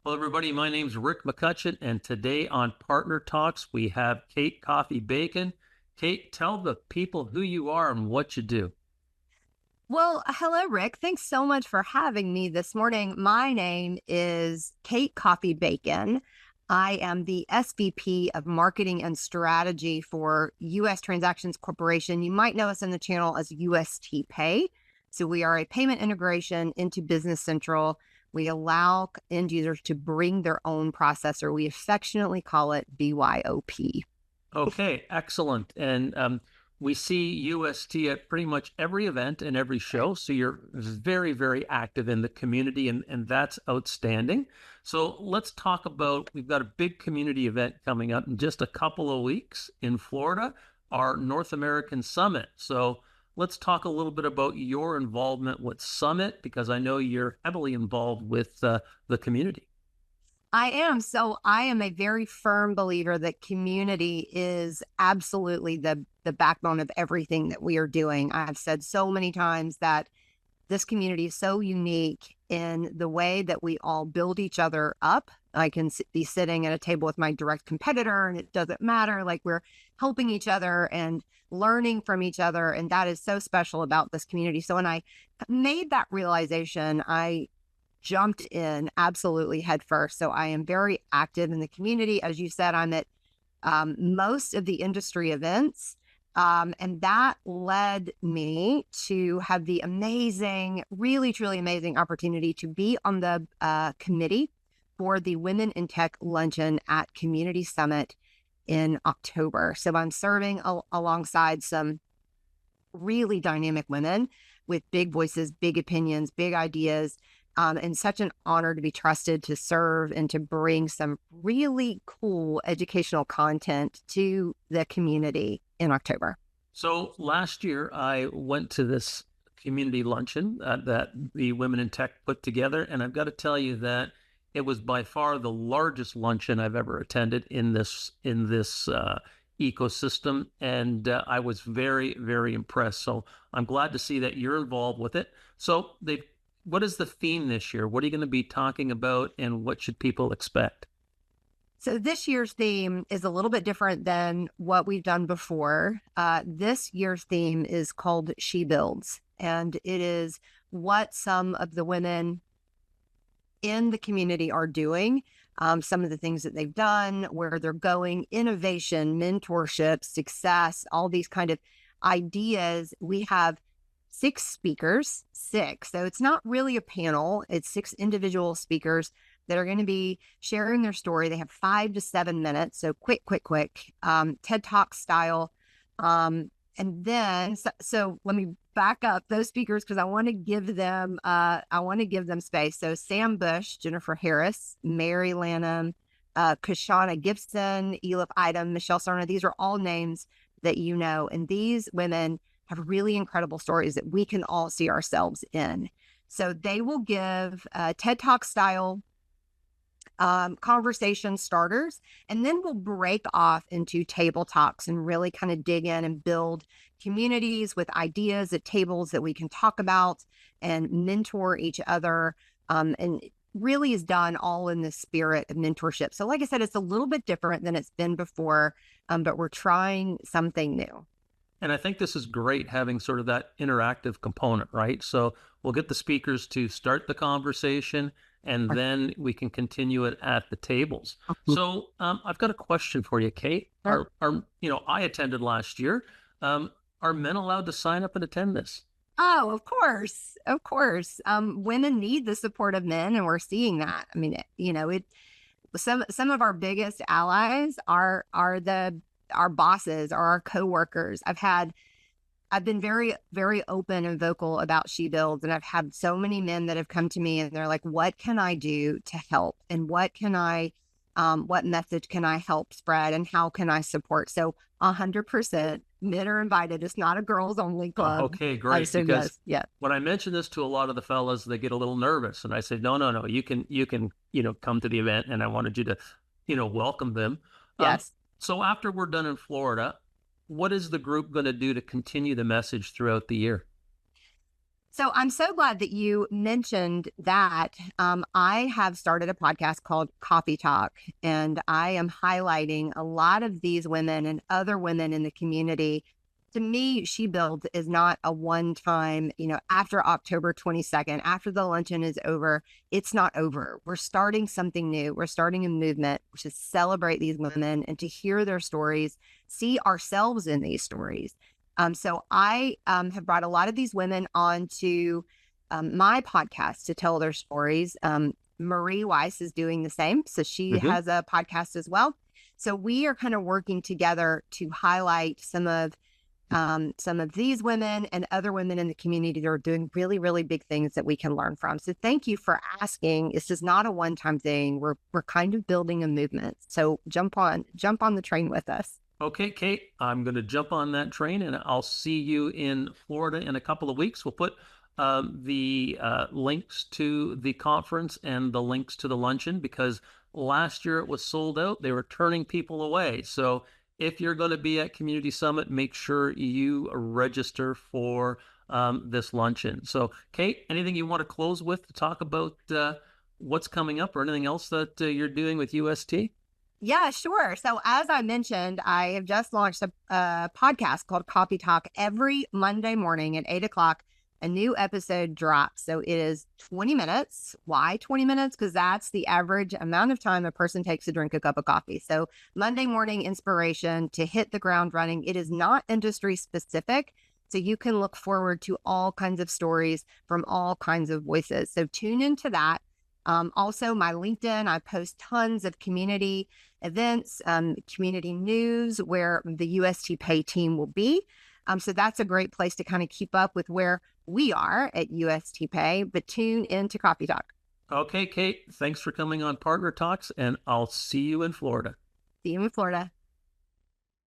Hello, everybody. My name's Rick McCutcheon, and today on Partner Talks, we have Kate Coffey-Bacon. Kate, tell the people who you are and what you do. Well, hello, Rick. Thanks so much for having me this morning. My name is Kate Coffey-Bacon. I am the SVP of Marketing and Strategy for U.S. Transactions Corporation. You might know us in the channel as USTPay. So we are a payment integration into Business Central. We allow end users to bring their own processor. We affectionately call it BYOP. Okay, excellent. And we see UST at pretty much every event and every show. So you're very, very active in the community, and that's outstanding. So let's talk about, we've got a big community event coming up in just a couple of weeks in Florida, our North American Summit. So let's talk a little bit about your involvement with Summit, because I know you're heavily involved with the community. I am. So I am a very firm believer that community is absolutely the backbone of everything that we are doing. I've said so many times that this community is so unique in the way that we all build each other up. I can be sitting at a table with my direct competitor and it doesn't matter. Like, we're helping each other and learning from each other. And that is so special about this community. So when I made that realization, I jumped in absolutely head first. So I am very active in the community. As you said, I'm at most of the industry events. And that led me to have the amazing, really, truly amazing opportunity to be on the committee for the Women in Tech Luncheon at Community Summit in October. So I'm serving alongside some really dynamic women with big voices, big opinions, big ideas. And such an honor to be trusted to serve and to bring some really cool educational content to the community in October. So last year, I went to this community luncheon that the Women in Tech put together, and I've got to tell you that it was by far the largest luncheon I've ever attended in this ecosystem, and I was very, very impressed. So I'm glad to see that you're involved with it. So they what is the theme this year? What are you going to be talking about, and what should people expect? So this year's theme is a little bit different than what we've done before. This year's theme is called She Builds, and it is what some of the women in the community are doing, some of the things that they've done, where they're going, innovation, mentorship, success, all these kind of ideas. We have six speakers, six. So it's not really a panel. It's six individual speakers that are going to be sharing their story. They have 5 to 7 minutes. So quick, TED Talk style. And then, so let me back up those speakers because I want to give them, space. So Sam Bush, Jennifer Harris, Mary Lanham, Kashana Gibson, Elif Idem, Michelle Cerna. These are all names that you know. And these women have really incredible stories that we can all see ourselves in. So they will give TED Talk style conversation starters, and then we'll break off into table talks and really kind of dig in and build communities with ideas at tables that we can talk about and mentor each other. And it really is done all in the spirit of mentorship. So like I said, it's a little bit different than it's been before, but we're trying something new. And I think this is great, having sort of that interactive component, right? So we'll get the speakers to start the conversation, and then we can continue it at the tables. So I've got a question for you, Kate. I attended last year. Are men allowed to sign up and attend this? Oh, of course, of course. Women need the support of men, and we're seeing that. I mean, some of our biggest allies are our bosses or our coworkers. I've been very, very open and vocal about She Builds, and I've had so many men that have come to me and they're like, what can I do to help? And what message can I help spread, and how can I support? So 100% men are invited. It's not a girls only club. Okay, great. So Because yes. when I mention this to a lot of the fellas, they get a little nervous, and I say, no, you can, come to the event, and I wanted you to, welcome them. Yes. So after we're done in Florida, what is the group going to do to continue the message throughout the year? So I'm so glad that you mentioned that. I have started a podcast called Coffey Talk, and I am highlighting a lot of these women and other women in the community. To me, She Builds is not a one time, after October 22nd, after the luncheon is over, it's not over. We're starting something new. We're starting a movement to celebrate these women and to hear their stories, see ourselves in these stories. So I have brought a lot of these women onto my podcast to tell their stories. Marie Weiss is doing the same. So she Hmm. has a podcast as well. So we are kind of working together to highlight some of these women and other women in the community that are doing really, really big things that we can learn from. So thank you for asking. This is not a one-time thing. We're kind of building a movement. So jump on the train with us. Okay, Kate, I'm going to jump on that train and I'll see you in Florida in a couple of weeks. We'll put the links to the conference and the links to the luncheon because last year it was sold out. They were turning people away. So if you're going to be at Community Summit, make sure you register for this luncheon. So, Kate, anything you want to close with to talk about what's coming up or anything else that you're doing with UST? Yeah, sure. So as I mentioned, I have just launched a podcast called Coffey Talk. Every Monday morning at 8 o'clock. A new episode drops. So it is 20 minutes. Why 20 minutes? Because that's the average amount of time a person takes to drink a cup of coffee. So Monday morning inspiration to hit the ground running. It is not industry specific. So you can look forward to all kinds of stories from all kinds of voices. So tune into that. Also, my LinkedIn, I post tons of community events, community news where the USTPay team will be. So that's a great place to kind of keep up with where we are at USTPay, but tune into Coffey Talk. Okay, Kate, thanks for coming on Partner Talks, and I'll see you in Florida. See you in Florida.